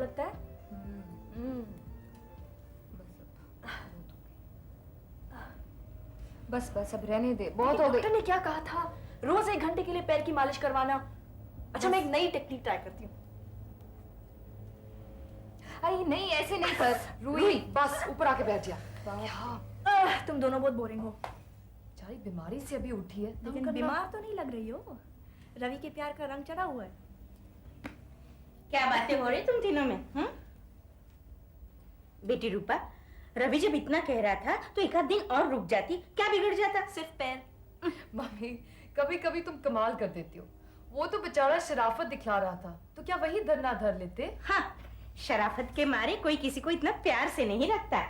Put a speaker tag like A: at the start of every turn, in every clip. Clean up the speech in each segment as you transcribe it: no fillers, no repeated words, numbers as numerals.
A: लगता है
B: बस बस अब रहने दे, बहुत हो गई।
A: डॉक्टर ने क्या कहा था? रोज 1 घंटे के लिए पैर की मालिश करवाना। अच्छा मैं एक नई टेक्निक ट्राई करती हूँ।
B: अरे नहीं ऐसे नहीं कर रूही, बस ऊपर आके बैठ जा।
A: तुम दोनों बहुत बोरिंग हो।
B: बेचारी बीमारी से अभी उठी है,
A: लेकिन बीमार तो नहीं लग रही हो। रवि के प्यार का रंग चढ़ा हुआ है।
C: क्या बातें हो रही तुम तीनों में? बेटी रूपा, रवि जब इतना कह रहा था तो एक आध दिन और रुक जाती, क्या बिगड़ जाता?
A: सिर्फ पैर।
B: मम्मी कभी कभी तुम कमाल कर देती हो। वो तो बेचारा शराफत दिखला रहा था, तो क्या वही धरना धर लेते?
C: हाँ, शराफत के मारे कोई किसी को इतना प्यार से नहीं रखता।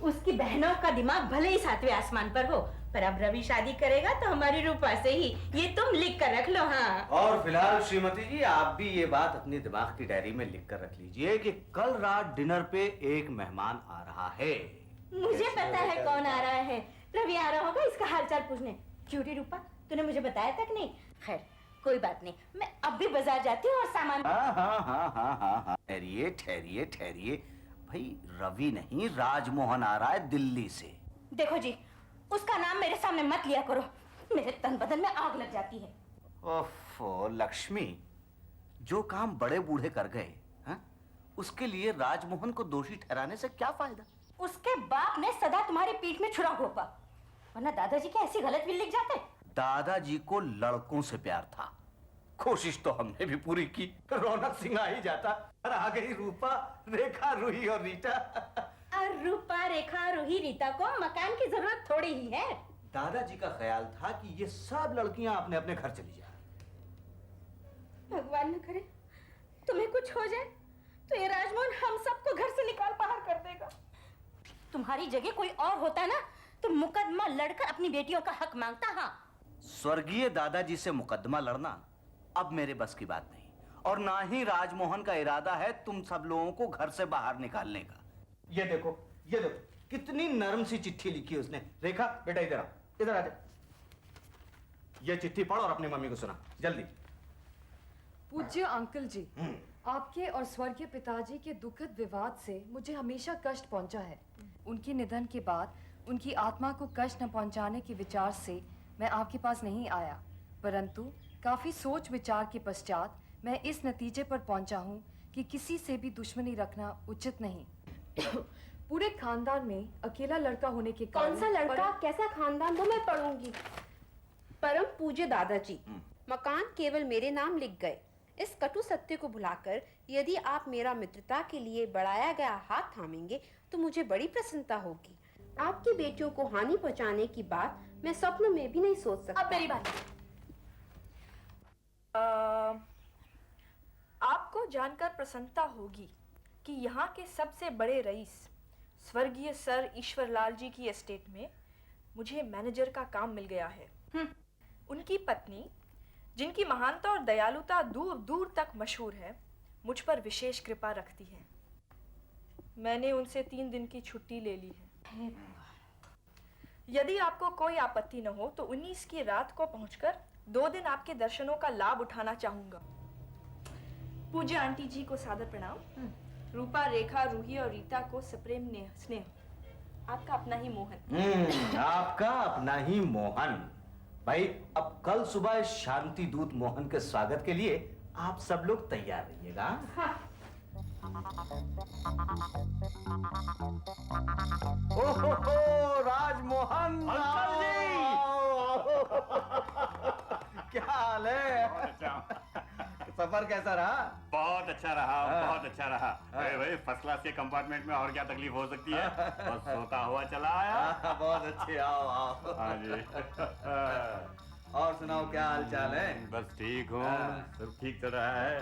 C: उसकी बहनों का दिमाग भले ही 7वें आसमान पर हो, पर अब रवि शादी करेगा तो हमारी रूपा से ही, ये तुम लिख कर रख लो। हाँ,
D: और फिलहाल श्रीमती जी आप भी ये बात अपने दिमाग की डायरी में लिख कर रख लीजिए कि कल रात डिनर पे एक मेहमान आ रहा है।
C: मुझे पता है कौन आ रहा है। रवि आ रहा होगा इसका हालचाल पूछने। क्यों रे रूपा, तूने मुझे बताया तक नहीं? खैर कोई बात नहीं, मैं अब भी बाजार जाती हूँ और सामान।
D: हाँ, ठहरिए ठहरिए ठहरिए भाई, रवि नहीं राजमोहन आ रहा है दिल्ली से।
C: देखो जी, उसका नाम मेरे सामने मत लिया करो, मेरे तन बदन में आग लग जाती है।
D: ओफो लक्ष्मी, जो काम बड़े बूढ़े कर गए हाँ? उसके लिए राजमोहन को दोषी ठहराने से क्या फायदा?
C: उसके बाप ने सदा तुम्हारी पीठ में छुरा घोंपा, वरना दादाजी के ऐसी गलत बिल लिख जाते।
D: दादाजी को लड़कों से प्यार था, कोशिश तो हमने भी पूरी की, रौनक सिंह आ ही जाता। और आ गई रूपा, रेखा, रूही और रीटा।
C: और रूपा, रेखा, रूही, रीता को मकान की जरूरत थोड़ी ही है।
D: दादाजी का ख्याल था कि ये सब लड़कियां अपने अपने घर चली जाए।
C: भगवान न करे तुम्हें कुछ हो जाए तो ये राजमोहन हम सबको घर से निकाल बाहर कर देगा। तुम्हारी जगह कोई और होता ना तो मुकदमा लड़कर अपनी बेटियों का हक मांगता। हाँ,
D: स्वर्गीय दादाजी से मुकदमा लड़ना अब मेरे बस की बात नहीं, और ना ही राजमोहन का इरादा है तुम सब लोगों को घर से बाहर निकालने का। ये देखो कितनी नरम सी चिट्ठी लिखी है उसने। रेखा बेटा इधर आ जा। ये चिट्ठी पढ़ और अपनी मम्मी को सुना जल्दी।
B: पूज्य अंकल जी, आपके और स्वर्गीय पिताजी के दुखद विवाद से मुझे हमेशा कष्ट पहुंचा है। उनके निधन के बाद उनकी आत्मा को कष्ट न पहुंचाने के विचार से मैं आपके पास नहीं आया, परंतु काफी सोच विचार के पश्चात मैं इस नतीजे पर पहुंचा हूं कि किसी से भी दुश्मनी रखना उचित नहीं। पूरे खानदान में अकेला लड़का होने के कारण।
E: कौन सा लड़का, कैसा खानदान, वो मैं पढ़ूंगी। परम पूज्य दादाजी, मकान केवल मेरे नाम लिख गए। इस कटु सत्य को भुलाकर यदि आप मेरा मित्रता के लिए बढ़ाया गया हाथ थामेंगे तो मुझे बड़ी प्रसन्नता होगी। आपकी बेटियों को हानि पहुंचाने की बात मैं स्वप्न में भी नहीं सोच सकता।
A: अब मेरी बात। आपको जानकर प्रसन्नता होगी कि यहाँ के सबसे बड़े रईस स्वर्गीय सर ईश्वरलाल जी की एस्टेट में मुझे मैनेजर का काम मिल गया है। उनकी पत्नी, जिनकी महानता और दयालुता दूर दूर तक मशहूर है, मुझ पर विशेष कृपा रखती है। मैंने उनसे 3 दिन की छुट्टी ले ली है। यदि आपको कोई आपत्ति न हो तो 19 की रात को पहुंचकर 2 दिन आपके दर्शनों का लाभ उठाना चाहूंगा। पूज्य आंटी जी को सादर प्रणाम। रूपा, रेखा, रूही और रीता को सप्रेम स्नेह। आपका अपना ही मोहन।
D: आपका अपना ही मोहन। भाई अब कल सुबह शांति दूत मोहन के स्वागत के लिए आप सब लोग तैयार रहिएगा।
C: हाँ।
D: ओहो राजमोहन अंकल जी, क्या हाल है? सफर कैसा रहा?
F: बहुत अच्छा रहा, बहुत अच्छा रहा। अरे भाई फर्स्ट क्लास के कंपार्टमेंट में और क्या तकलीफ हो सकती है? बस सोता हुआ चला आया।
D: बहुत अच्छे, आओ आओ।
F: हाँ जी।
D: और सुनाओ क्या हाल चाल है?
F: बस ठीक हूँ, सब ठीक चल रहा है।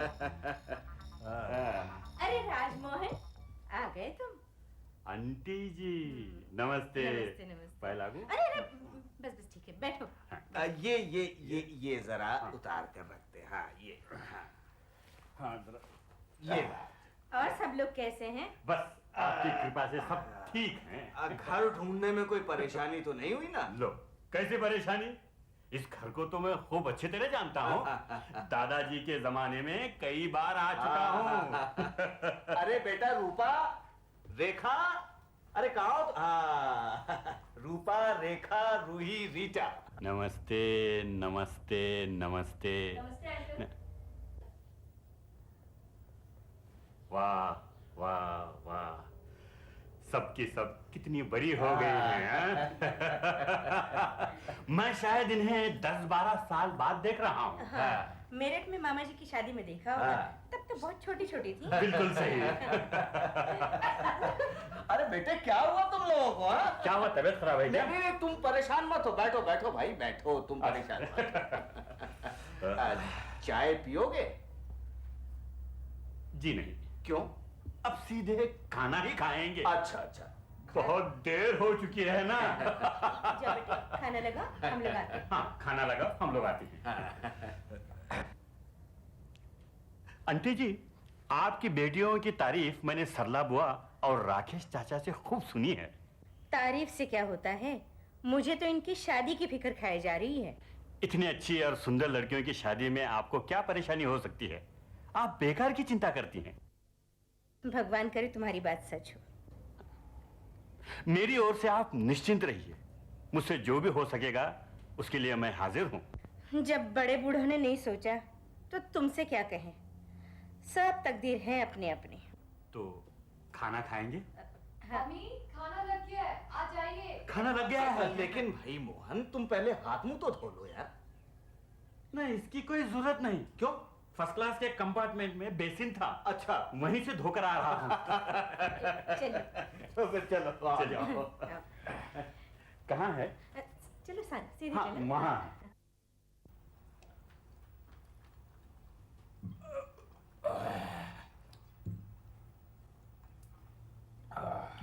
C: अरे राजमोहन, आ गए तुम?
F: आंटी जी नमस्ते।
C: नमस्ते, नमस्ते।
F: पाए लागू?
C: अरे बस ठीक है, बैठो।
D: ये जरा उतार कर रखते। हाँ ये
F: हाँ जरा
D: ये
C: और सब लोग कैसे हैं?
F: बस आपकी कृपा से सब ठीक हैं।
D: घर ढूंढने में कोई परेशानी तो नहीं हुई ना?
F: लो, कैसी परेशानी? इस घर को तो मैं खूब अच्छे तरह जानता हूँ। दादाजी के जमाने में कई बार आ चुका हूँ।
D: अरे बेटा रूपा, रेखा, अरे कहाँ हो? हाँ, रूपा, रेखा, रूही, रीटा।
F: नमस्ते नमस्ते नमस्ते। वाह वाह वाह, सबकी सब कितनी बड़ी हो गई हैं। मैं शायद इन्हें 10-12 साल बाद देख रहा हूँ।
C: हाँ, मेरठ में मामा जी की शादी में देखा होगा। तब तो बहुत छोटी छोटी थी।
F: बिल्कुल सही।
D: अरे बेटे क्या हुआ तुम लोगों को? हाँ?
F: क्या हुआ, तबीयत खराब है क्या?
D: नहीं, तुम परेशान मत हो। बैठो बैठो भाई बैठो, तुम परेशान मत हो। चाय पियोगे?
F: जी नहीं।
D: क्यों?
F: अब सीधे खाना ही खाएंगे।
D: अच्छा अच्छा।
F: बहुत देर हो चुकी है ना।
C: जा बेटे, खाना लगा, हम लगाते हैं।
F: हाँ खाना लगा, हम लोग आते हैं। आंटी जी, आपकी बेटियों की तारीफ मैंने सरला बुआ और राकेश चाचा से खूब सुनी है।
C: तारीफ से क्या होता है, मुझे तो इनकी शादी की फिक्र खाई जा रही है।
F: इतनी अच्छी और सुंदर लड़कियों की शादी में आपको क्या परेशानी हो सकती है? आप बेकार की चिंता करती हैं।
C: भगवान करे तुम्हारी बात सच हो।
F: मेरी ओर से आप निश्चिंत रहिए, मुझसे जो भी हो सकेगा उसके लिए मैं हाजिर हूं।
C: जब बड़े बूढ़ों ने नहीं सोचा तो तुमसे क्या कहें, सब तकदीर है अपने अपने।
F: तो खाना खाएंगे?
B: मम्मी, खाना लग गया है, आ जाइए।
F: खाना लग गया है।
D: लेकिन भाई मोहन, तुम पहले हाथ मुंह तो धो लो यार।
F: नहीं, इसकी कोई जरूरत नहीं।
D: क्यों?
F: फर्स्ट क्लास के कंपार्टमेंट में बेसिन था।
D: अच्छा,
F: वहीं से धोकर आ रहा हूँ।
C: चलो
D: तो फिर चलो
F: चलो। कहाँ है?
C: चलो सीधे
F: हाँ
C: चलो।
F: वहाँ।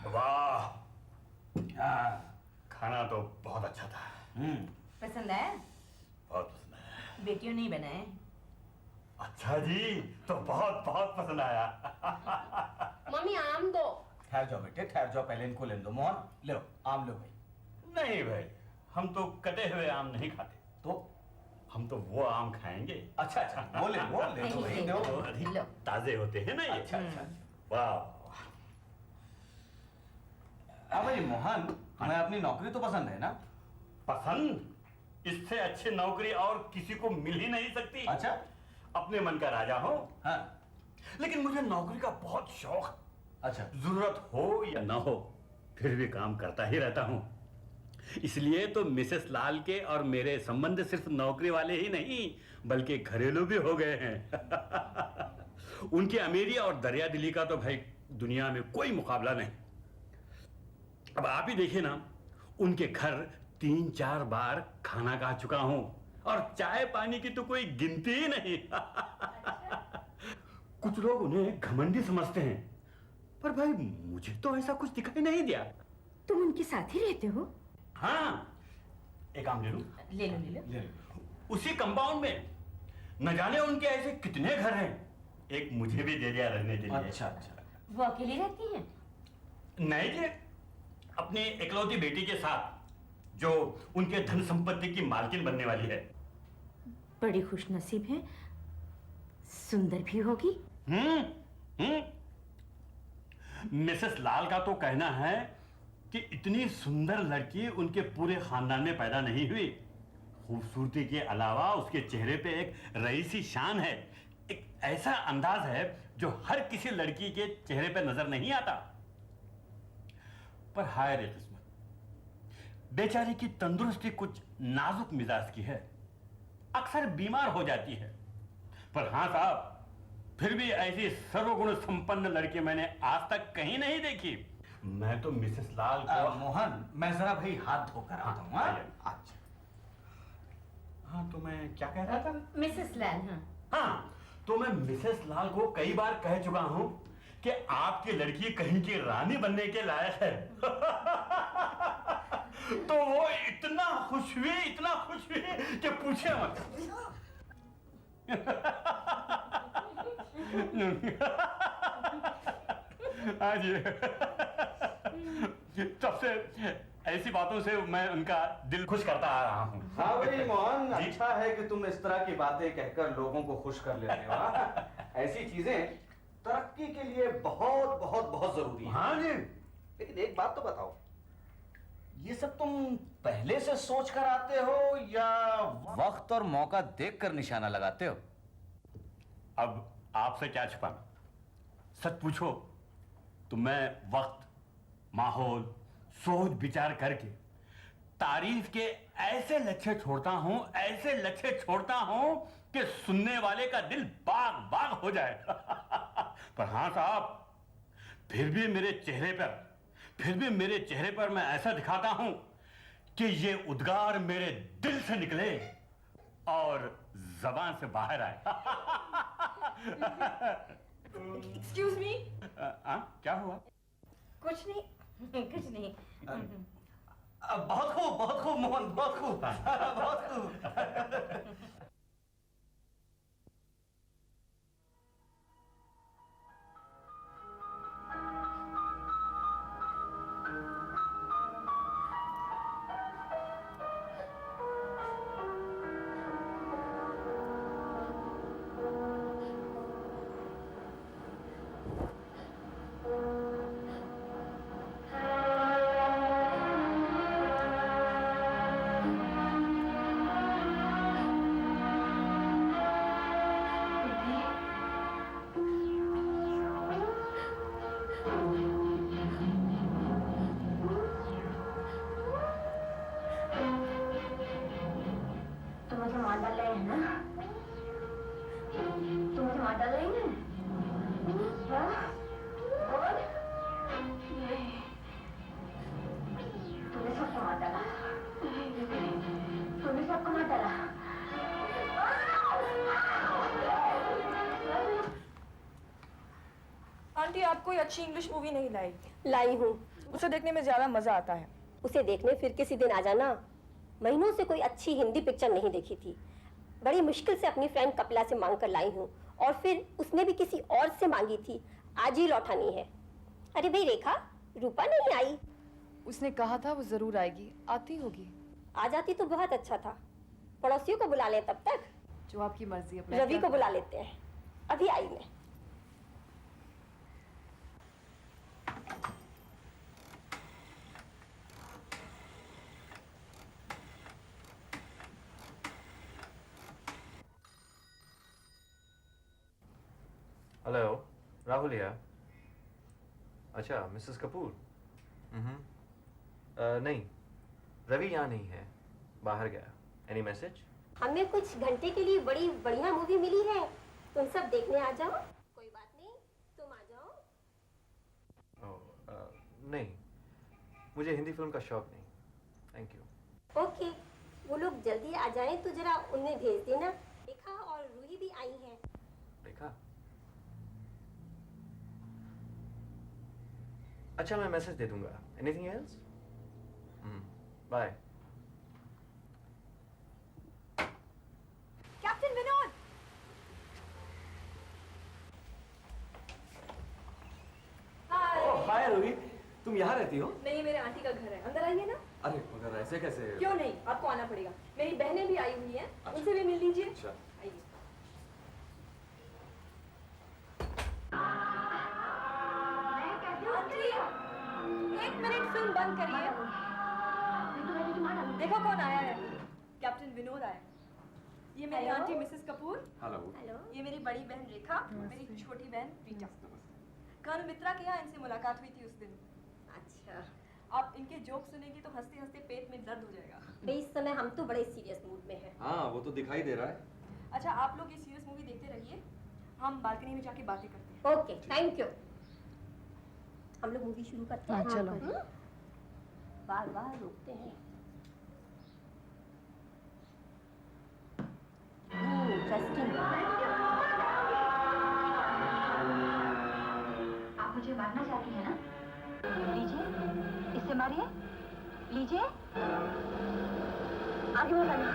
F: वाह, खाना तो बहुत अच्छा था।
C: पसंद आया?
F: बहुत पसंद आया।
C: बेटियों नहीं बनाए?
F: अच्छा जी, तो बहुत बहुत पसंद आया।
E: मम्मी आम दो।
D: ठहर जाओ बेटे, ठहर जाओ, पहले इनको लेने दो। मोहन लो, आम लो भाई।
F: नहीं भाई, हम तो कटे हुए आम नहीं खाते।
D: तो
F: हम तो वो आम खाएंगे।
D: अच्छा अच्छा, वो ले लो भाई, दो।
F: जो अधिक ताजे होते हैं ना ये।
D: अच्छा अच्छा।
F: वाह।
D: हाँ भाई मोहन, तुम्हें अपनी नौकरी तो पसंद है ना?
F: पसंद? इससे अच्छी नौकरी और किसी को मिल ही नहीं सकती।
D: अच्छा।
F: अपने मन का राजा हो।
D: हाँ।
F: लेकिन मुझे नौकरी का बहुत शौक।
D: अच्छा।
F: जरूरत हो या ना हो, फिर भी काम करता ही रहता हूँ। इसलिए तो मिसेस लाल के और मेरे संबंध सिर्फ नौकरी वाले ही नहीं बल्कि घरेलू भी हो गए हैं। उनकी अमीरी और दरियादिली का तो भाई दुनिया में कोई मुकाबला नहीं। अब आप ही देखिए ना, उनके घर 3-4 बार खाना खा चुका हूं और चाय पानी की तो कोई गिनती ही नहीं। कुछ लोग उन्हें घमंडी समझते हैं, पर भाई मुझे तो ऐसा कुछ दिखाई नहीं दिया।
C: तुम उनके साथ ही रहते हो?
F: हाँ, एक काम ले लूं?
C: ले लो ले लो।
D: ले लो।
F: उसी कंपाउंड में न जाने उनके ऐसे कितने घर हैं। एक मुझे भी दे दिया रहने के लिए।
D: अच्छा अच्छा।
C: वो अकेली रहती हैं?
F: नहीं जी, अपनी इकलौती बेटी के साथ, जो उनके धन संपत्ति की मालकिन बनने वाली है।
C: बड़ी खुशनसीब है, सुंदर भी होगी।
F: मिसेस लाल का तो कहना है कि इतनी सुंदर लड़की उनके पूरे खानदान में पैदा नहीं हुई। खूबसूरती के अलावा उसके चेहरे पे एक रईसी शान है, एक ऐसा अंदाज है जो हर किसी लड़की के चेहरे पे नजर नहीं आता। पर हाय रे किस्मत, बेचारी की तंदुरुस्ती कुछ नाजुक मिजाज की है, अक्सर बीमार हो जाती है। पर हाँ साहब, फिर भी ऐसी सर्वगुण संपन्न लड़की मैंने आज तक कहीं नहीं देखी। मैं तो मिसेस लाल को
D: मोहन, मैं जरा भाई हाथ धोकर आता हूँ। हाँ?
F: आइए।
D: अच्छा।
F: हाँ, तो मैं क्या कह रहा था?
C: मिसेस लाल। हाँ,
F: हाँ, तो मैं मिसेस लाल को कई बार कह चुका हूं कि आपकी लड़की कहीं की रानी बनने के लायक है। तो वो इतना खुश हुई कि पूछे मत। हाँ जी। तब से ऐसी बातों से मैं उनका दिल खुश करता आ रहा हूँ।
D: हाँ भाई मोहन, अच्छा है कि तुम इस तरह की बातें कहकर लोगों को खुश कर लेते हो। हाँ? ऐसी चीजें तरक्की के लिए बहुत बहुत बहुत जरूरी है।
F: हाँ जी।
D: लेकिन एक बात तो बताओ, ये सब तुम पहले से सोच कर आते हो या वक्त और मौका देखकर निशाना लगाते हो?
F: अब आपसे क्या छिपाना, सच पूछो तो मैं वक्त, माहौल, सोच विचार करके तारीफ के ऐसे लच्छे छोड़ता हूं कि सुनने वाले का दिल बाग बाग हो जाए। पर हाँ साहब, फिर भी मेरे चेहरे पर मैं ऐसा दिखाता हूं कि ये उद्गार मेरे दिल से निकले और जबान से बाहर आए।
A: Excuse me.
F: क्या हुआ?
C: कुछ नहीं।
D: बहुत खूब मोहन, बहुत खूब। बहुत खूब।
A: आंटी, आप कोई अच्छी इंग्लिश मूवी नहीं लाई?
G: लाई हूँ।
A: उसे देखने में ज्यादा मजा आता है।
G: उसे देखने फिर किसी दिन आ जाना। महीनों से कोई अच्छी हिंदी पिक्चर नहीं देखी थी। बड़ी मुश्किल से अपनी फ्रेंड कपिला से मांग कर लाई हूँ, और फिर उसने भी किसी और से मांगी थी, आज ही लौटानी है। अरे भाई रेखा, रूपा नहीं आई?
B: उसने कहा था वो जरूर आएगी, आती होगी।
G: आ जाती तो बहुत अच्छा था। पड़ोसियों को बुला ले तब तक।
B: जो आपकी मर्जी है।
G: रवि को बुला लेते हैं, अभी आई मैं।
H: हेलो, राहुल या? अच्छा, मिसेस कपूर? नहीं, रवि यहाँ नहीं है, बाहर गया। Any message?
G: हमें कुछ घंटे के लिए बड़ी बढ़िया मूवी मिली है, तुम सब देखने आ जाओ। कोई बात नहीं, तुम आ जाओ।
H: नहीं, मुझे हिंदी फिल्म का शौक नहीं। Thank you.
G: ओके, वो लोग जल्दी आ जाएं तो जरा उन्हें भेज देना। रेखा और रूही भी आई हैं।
H: देखा? अच्छा, मैं मैसेज दे दूंगा। Anything else? Bye.
A: Captain Vinod!
I: Hi Roohi, तुम यहाँ रहती हो?
A: नहीं, मेरे आंटी का घर है, अंदर आइए ना।
I: अरे मगर ऐसे कैसे?
A: क्यों नहीं, आपको आना पड़ेगा। मेरी बहनें भी आई हुई हैं, उनसे भी मिल लीजिए।
I: अच्छा।
A: आइए। आंटी, 1 मिनट फिल्म बंद करिए। देखो कौन आया है। कैप्टन विनोद आया। ये मेरी aunty Mrs Kapoor.
I: Hello.
G: Hello.
A: ये मेरी बड़ी बहन रेखा, मेरी छोटी बहन रीटा। कर्नल मित्रा के यहाँ इनसे मुलाकात हुई थी उस दिन।
G: अच्छा,
A: आप इनके जोक सुनेंगे तो हंसते हंसते पेट में दर्द हो जाएगा।
G: भाई इस समय हम तो बड़े सीरियस मूड में हैं।
I: हाँ, वो तो दिखाई दे रहा है।
A: अच्छा, आप लोग ये सीरियस मूवी देखते रहिए, हम बालकनी में जाके बातें करते हैं।
G: Okay, thank you. हम लोग मूवी शुरू करते हैं।
B: हाँ, चलो।
G: बार बार रोकते हैं। इंटरेस्टिंग।
J: मारना चाहती है ना? लीजिए, इससे मारिए, लीजिए। आगे मत आना,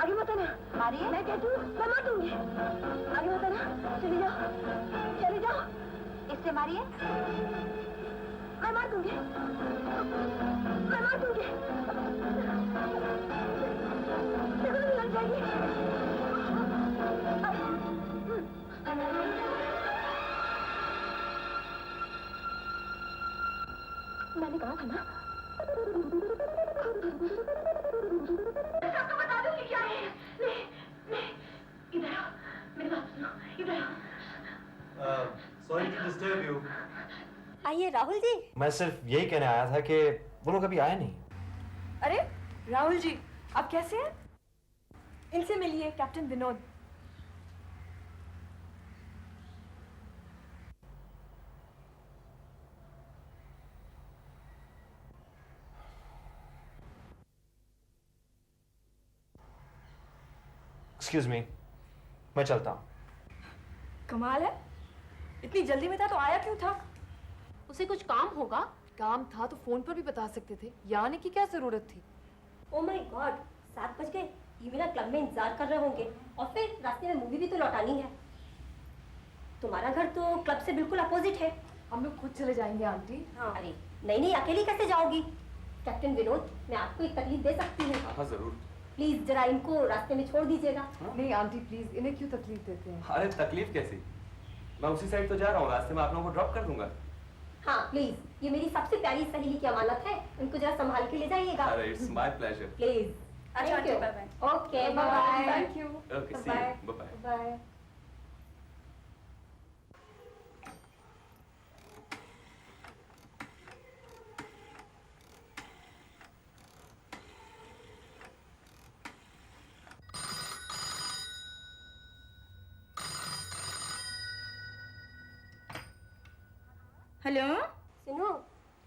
J: आगे मत आना, मारिए। मैं कहती हूँ मैं मार दूंगी। आगे मत आना, चली जाओ, चली जाओ। इससे मारिए, मैं मार दूंगी, मैं मार दूंगी। देखो नहीं लग जाएगी। मैंने कहा था ना, सबको बता दूंगी क्या है। इधर आओ, मेरी बात सुनो, इधर आओ।
H: Sorry to disturb you.
G: आइए राहुल जी।
H: मैं सिर्फ यही कहने आया था कि वो लोग अभी आए नहीं।
A: अरे राहुल जी, आप कैसे हैं? इनसे मिलिए, कैप्टन विनोद।
H: एक्सक्यूज मी, मैं चलता हूँ।
A: कमाल है, इतनी जल्दी में था तो आया क्यों था?
E: उसे कुछ काम होगा।
B: काम था तो फोन पर भी बता सकते थे, यहाँ आने की क्या जरूरत थी?
G: ओ माय गॉड, 7 बज गए। ये मेरा क्लब में इंतजार कर रहे होंगे और फिर रास्ते में मूवी भी तो लौटानी है। तुम्हारा घर तो क्लब से बिल्कुल अपोजिट है।
B: हम लोग खुद चले जाएंगे आंटी।
G: हाँ। अरे नहीं, अकेली कैसे जाओगी? कैप्टन विनोद, मैं आपको एक तकलीफ दे सकती हूँ।
I: हाँ जरूर।
G: प्लीज जरा इनको रास्ते में छोड़ दीजिएगा।
B: नहीं आंटी प्लीज, इन्हें क्यों तकलीफ देते हैं?
I: अरे तकलीफ कैसी, मैं उसी साइड तो जा रहा हूँ, रास्ते में आप लोगों को ड्रॉप कर दूंगा।
G: हाँ प्लीज, ये मेरी सबसे प्यारी सहेली की अमानत है, इनको जरा संभाल के ले जाइएगा।
I: अरे इट्स माय प्लेजर।
G: प्लीज।
A: अच्छा,
G: thank you.
A: Bye bye.
G: Okay bye.
B: Thank you.
I: Okay, see you, bye bye.
G: Bye.
C: Hello,
G: सुनो,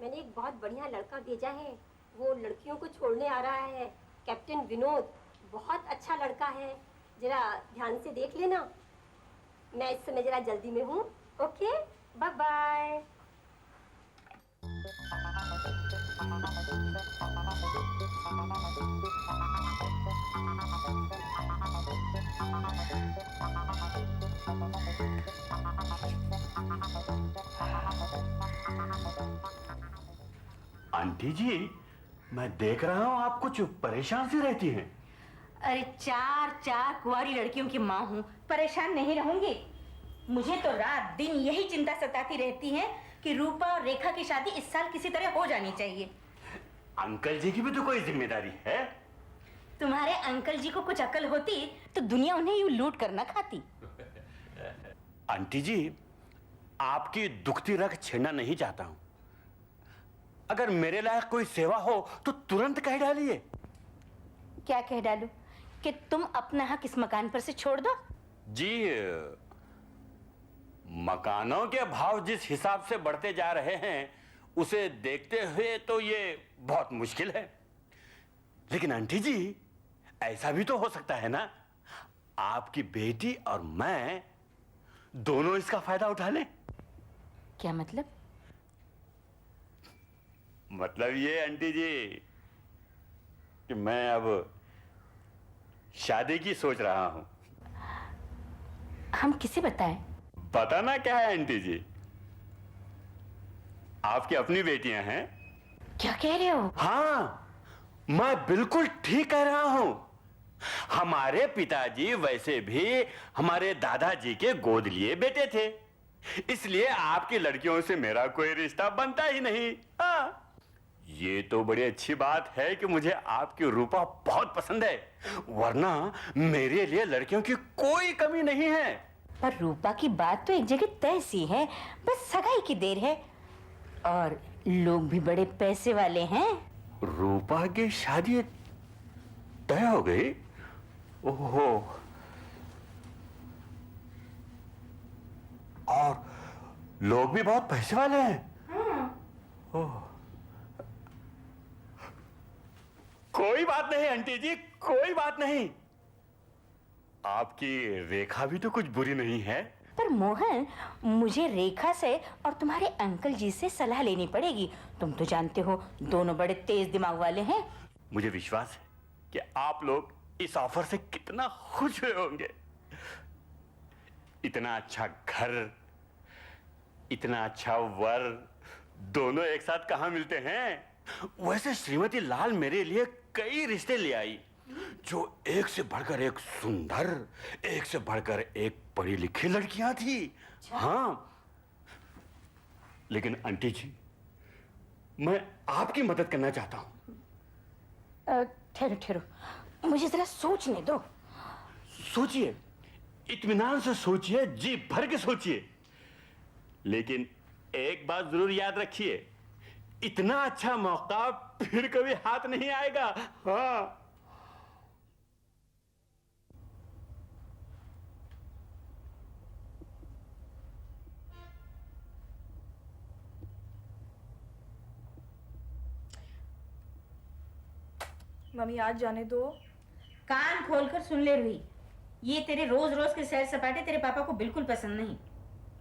G: मैंने एक बहुत बढ़िया लड़का भेजा है। वो लड़कियों को छोड़ने आ रहा है। कैप्टन विनोद, बहुत अच्छा लड़का है, जरा ध्यान से देख लेना। मैं इस समय जरा जल्दी में हूँ। Okay, bye bye.
F: Aunty ji, मैं देख रहा हूँ आप कुछ परेशान सी रहती हैं।
C: अरे चार कुंवारी लड़कियों की माँ हूँ, परेशान नहीं रहूंगी। मुझे तो रात दिन यही चिंता सताती रहती है कि रूपा और रेखा की शादी इस साल किसी तरह हो जानी चाहिए।
F: अंकल जी की भी तो कोई जिम्मेदारी है।
C: तुम्हारे अंकल जी को कुछ अकल होती तो दुनिया उन्हें यूं लूट कर न खाती।
F: आंटी जी, आपकी दुखती रग छेड़ना नहीं चाहता हूं। अगर मेरे लायक कोई सेवा हो तो तुरंत कह डालिए।
C: क्या कह डालूं? कि तुम अपना हक इस मकान पर से छोड़ दो?
F: जी, मकानों के भाव जिस हिसाब से बढ़ते जा रहे हैं उसे देखते हुए तो ये बहुत मुश्किल है। लेकिन आंटी जी, ऐसा भी तो हो सकता है ना, आपकी बेटी और मैं दोनों इसका फायदा उठा लें।
C: क्या मतलब?
F: मतलब ये आंटी जी कि मैं अब शादी की सोच रहा हूं।
C: हम किसे बताएं?
F: बताना क्या है आंटी जी, आपकी अपनी बेटियां हैं।
C: क्या कह रहे हो?
F: हाँ, मैं बिल्कुल ठीक कह रहा हूं। हमारे पिताजी वैसे भी हमारे दादाजी के गोद लिए बेटे थे, इसलिए आपकी लड़कियों से मेरा कोई रिश्ता बनता ही नहीं। हाँ, ये तो बड़ी अच्छी बात है कि मुझे आपकी रूपा बहुत पसंद है, वरना मेरे लिए लड़कियों की कोई कमी नहीं है।
C: पर रूपा की बात तो एक जगह तय सी है, बस सगाई की देर है। और लोग भी बड़े पैसे वाले हैं।
F: रूपा की शादी तय हो गई? ओहो, और लोग भी बहुत पैसे वाले हैं। ओह, कोई बात नहीं आंटी जी, कोई बात नहीं। आपकी रेखा भी तो कुछ बुरी नहीं है,
C: पर मोहन, मुझे रेखा से और तुम्हारे अंकल जी से सलाह लेनी पड़ेगी। तुम तो जानते हो दोनों बड़े तेज दिमाग वाले हैं।
F: मुझे विश्वास है कि आप लोग इस ऑफर से कितना खुश हुए होंगे। इतना अच्छा घर, इतना अच्छा वर, दोनों एक साथ कहां मिलते हैं। वैसे श्रीमती लाल मेरे लिए कई रिश्ते ले आई, जो एक से बढ़कर एक सुंदर, एक से बढ़कर एक पढ़ी लिखी लड़कियां थी। हाँ, लेकिन आंटी जी, मैं आपकी मदद करना चाहता हूं।
C: ठहरो ठहरो, मुझे जरा सोचने दो।
F: सोचिए, इत्मीनान से सोचिए, जी भर के सोचिए, लेकिन एक बात जरूर याद रखिए, इतना अच्छा मौका फिर कभी हाथ नहीं आएगा। हाँ।
A: मम्मी आज जाने दो।
C: कान खोलकर सुन ले रूही, ये तेरे रोज रोज के सैर सपाटे तेरे पापा को बिल्कुल पसंद नहीं।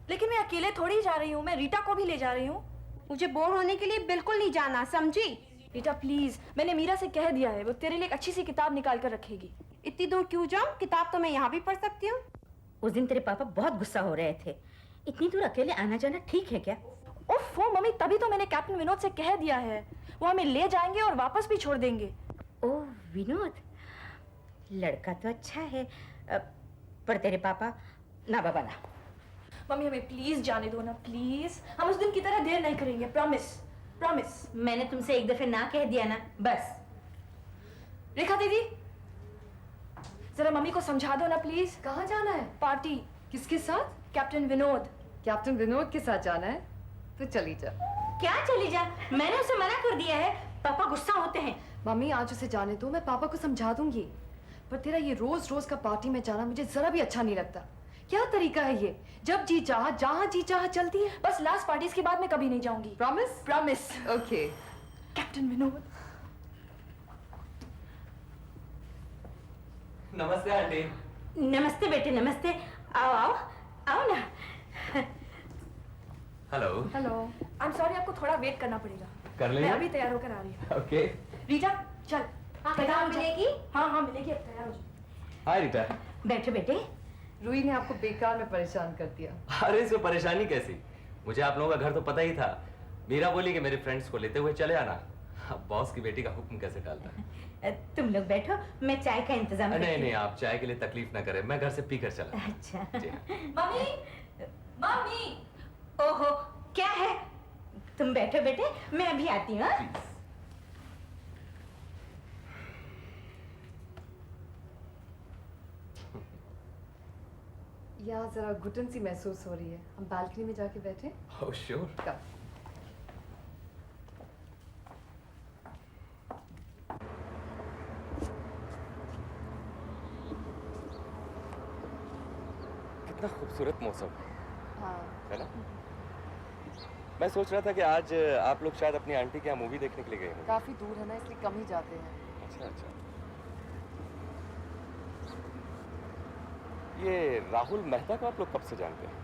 A: लेकिन मैं अकेले थोड़ी जा रही हूँ, मैं रीटा को भी ले जा रही हूँ।
E: मुझे बोर होने के लिए बिल्कुल नहीं जाना, समझी?
A: रीटा प्लीज, मैंने मीरा से कह दिया है, वो तेरे लिए एक अच्छी सी किताब निकाल कर रखेगी।
E: इतनी दूर क्यों जाऊं? किताब तो मैं यहाँ भी पढ़ सकती हूँ।
C: उस दिन तेरे पापा बहुत गुस्सा हो रहे थे। इतनी दूर अकेले आना जाना ठीक है क्या?
A: ओफो मम्मी, तभी तो मैंने कैप्टन विनोद से कह दिया है, वो हमें ले जाएंगे और वापस भी छोड़ देंगे।
C: ओह विनोद, लड़का तो अच्छा है, पर तेरे पापा ना बाबा ना।
A: मम्मी हमें प्लीज जाने दो ना, प्लीज। हम उस दिन की तरह देर नहीं करेंगे, प्रॉमिस प्रॉमिस।
C: मैंने तुमसे एक दफे ना कह दिया ना, बस।
A: रेखा दीदी, जरा मम्मी को समझा दो ना प्लीज।
B: कहाँ जाना है?
A: पार्टी।
B: किसके साथ?
A: कैप्टन विनोद।
B: कैप्टन विनोद के साथ जाना है? तो चली जा।
C: क्या चली जा? मैंने उसे मना कर दिया है, पापा गुस्सा होते हैं।
B: मम्मी आज उसे जाने दो, मैं पापा को समझा दूंगी। पर तेरा ये रोज रोज का पार्टी में जाना मुझे जरा भी अच्छा नहीं लगता। क्या तरीका है ये? जब जी चाह, जहाँ जी चाह चलती है।
A: बस लास्ट पार्टीज के बाद मैं कभी नहीं जाऊंगी।
B: Promise?
A: Promise.
B: Okay.
A: Captain Vinod.
I: नमस्ते आंटी।
C: नमस्ते बेटे, नमस्ते। आओ आओ आओ ना।
I: Hello.
B: Hello.
A: I am sorry, आपको थोड़ा वेट करना पड़ेगा।
I: कर लेंगे?
A: मैं अभी तैयार होकर आ रही हूँ।
I: ओके।
A: रीटा चल।
E: किताब मिलेगी?
A: हाँ हाँ मिलेगी, अब तैयार हो जाओ।
I: हाय रीटा।
C: बैठो बेटे।
B: रूही ने आपको बेकार में परेशान कर दिया।
I: अरे इसमें परेशानी कैसी? मुझे आप लोगों का घर तो पता ही था। मीरा बोली कि मेरे फ्रेंड्स को लेते हुए चले आना। अब बॉस की बेटी का हुक्म कैसे टालता है?
C: तुम लोग बैठो, मैं चाय का इंतजाम करती
I: नहीं नहीं, आप चाय के लिए तकलीफ ना करें, मैं घर से पी कर चला।
C: अच्छा।
I: जी हाँ।
A: Mummy mummy.
C: ओहो, क्या है? तुम बैठो बेटे, मैं अभी आती हूँ।
I: प्लीज।
B: यहाँ जरा घुटन सी महसूस हो रही है, हम बालकनी में जाके बैठे।
I: Oh sure. कितना खूबसूरत मौसम
B: हाँ।
I: है ना? मैं सोच रहा था कि आज आप लोग शायद अपनी आंटी के यहाँ मूवी देखने के लिए गए होंगे।
B: काफी दूर है ना, इसलिए कम ही जाते हैं।
I: अच्छा अच्छा। ये राहुल मेहता को आप लोग कब से जानते हैं?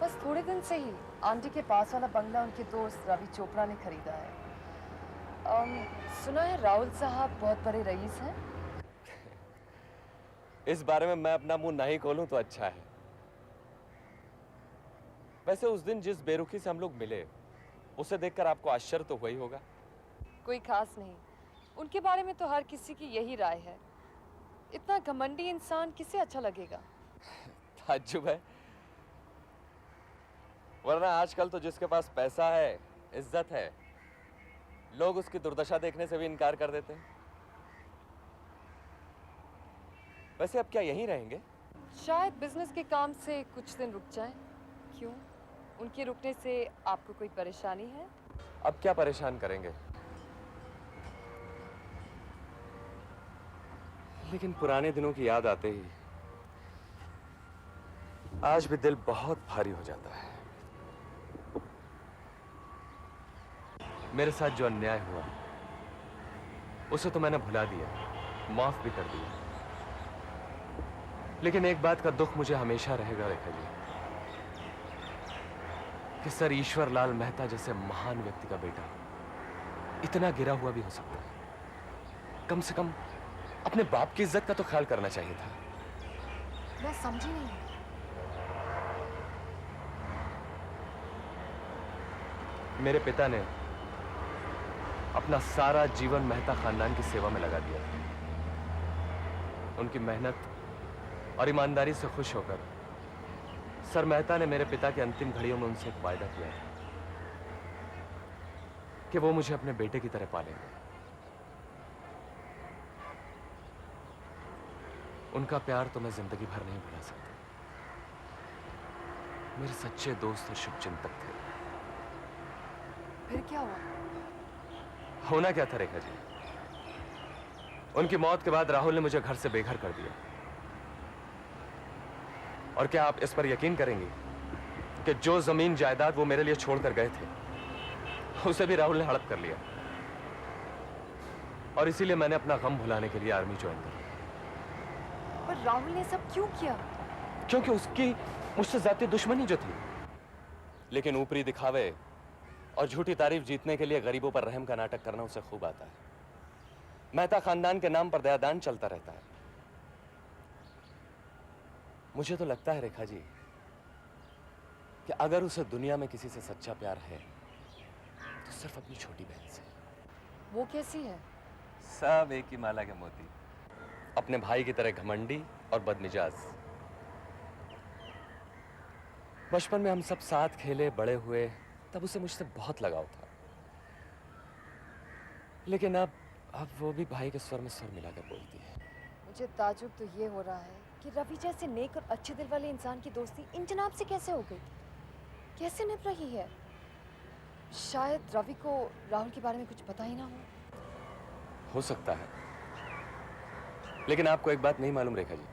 B: बस थोड़े दिन से ही। आंटी के पास वाला बंगला उनके दोस्त रवि चोपड़ा ने खरीदा है। सुना है राहुल साहब बहुत बड़े रईस हैं।
I: इस बारे में मैं अपना मुंह नहीं खोलूं तो अच्छा है। वैसे उस दिन जिस बेरुखी से हम लोग मिले, उसे देखकर आपको आश्चर्य तो हुआ ही होगा।
B: कोई खास नहीं, उनके बारे में तो हर किसी की यही राय है। इतना घमंडी इंसान किसे अच्छा लगेगा?
I: ताज्जुब है, वरना आजकल तो जिसके पास पैसा है, इज्जत है, लोग उसकी दुर्दशा देखने से भी इनकार कर देते हैं। वैसे अब क्या यहीं रहेंगे?
B: शायद बिजनेस के काम से कुछ दिन रुक जाएं। क्यों? उनके रुकने से आपको कोई परेशानी है?
I: अब क्या परेशान करेंगे? लेकिन पुराने दिनों की याद आते ही आज भी दिल बहुत भारी हो जाता है। मेरे साथ जो अन्याय हुआ उसे तो मैंने भुला दिया, माफ भी कर दिया, लेकिन एक बात का दुख मुझे हमेशा रहेगा रेखा जी। कि सर ईश्वर लाल मेहता जैसे महान व्यक्ति का बेटा इतना गिरा हुआ भी हो सकता है। कम से कम अपने बाप की इज्जत का तो ख्याल करना चाहिए था।
B: मैं समझी नहीं।
I: मेरे पिता ने अपना सारा जीवन मेहता खानदान की सेवा में लगा दिया। उनकी मेहनत और ईमानदारी से खुश होकर सर मेहता ने मेरे पिता की अंतिम घड़ियों में उनसे एक वायदा किया कि वो मुझे अपने बेटे की तरह पालेंगे। उनका प्यार तो मैं जिंदगी भर नहीं भुला सकता। मेरे सच्चे दोस्त और शुभचिंतक थे।
B: फिर क्या हुआ?
I: होना क्या था रेखा जी? उनकी मौत के बाद राहुल ने मुझे घर से बेघर कर दिया। और क्या आप इस पर यकीन करेंगे कि जो जमीन जायदाद वो मेरे लिए छोड़कर गए थे उसे भी राहुल ने हड़प कर लिया। और इसीलिए मैंने अपना गम भुलाने के लिए आर्मी ज्वाइन कर लिया।
B: पर राहुल ने सब क्यों किया?
I: क्योंकि उसकी मुझसे जाती दुश्मनी जो थी। लेकिन ऊपरी दिखावे और झूठी तारीफ जीतने के लिए गरीबों पर रहम का नाटक करना उसे खूब आता है। मेहता खानदान के नाम पर दयादान चलता रहता है। मुझे तो लगता है रेखा जी कि अगर उसे दुनिया में किसी से सच्चा प्यार है तो सिर्फ अपनी छोटी बहन से।
B: वो कैसी है?
I: सब एक ही माला के मोती। अपने भाई की तरह घमंडी और बदमिजाज। बचपन में हम सब साथ खेले बड़े हुए, तब उसे मुझसे बहुत लगाव था। लेकिन अब वो भी भाई के स्वर में स्वर मिलाकर बोलती है।
B: मुझे ताजुब तो ये हो रहा है कि रवि जैसे नेक और अच्छे दिल वाले इंसान की दोस्ती इन जनाब से कैसे हो गई, कैसे निभ रही है। शायद रवि को राहुल के बारे में कुछ पता ही ना
I: हो सकता है। लेकिन आपको एक बात नहीं मालूम रेखा जी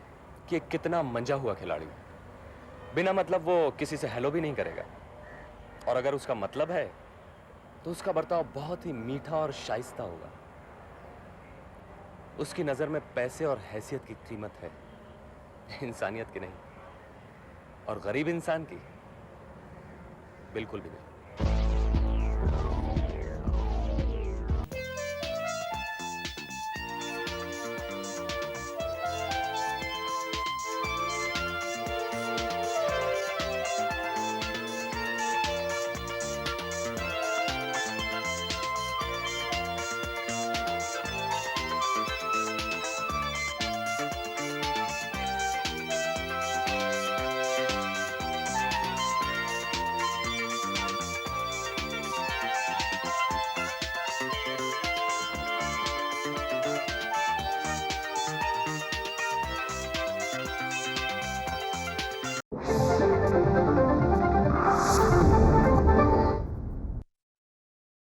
I: कि कितना मंजा हुआ खिलाड़ी। बिना मतलब वो किसी से हेलो भी नहीं करेगा। और अगर उसका मतलब है तो उसका बर्ताव बहुत ही मीठा और शाइस्ता होगा। उसकी नजर में पैसे और हैसियत की कीमत है, इंसानियत की नहीं। और गरीब इंसान की बिल्कुल भी नहीं।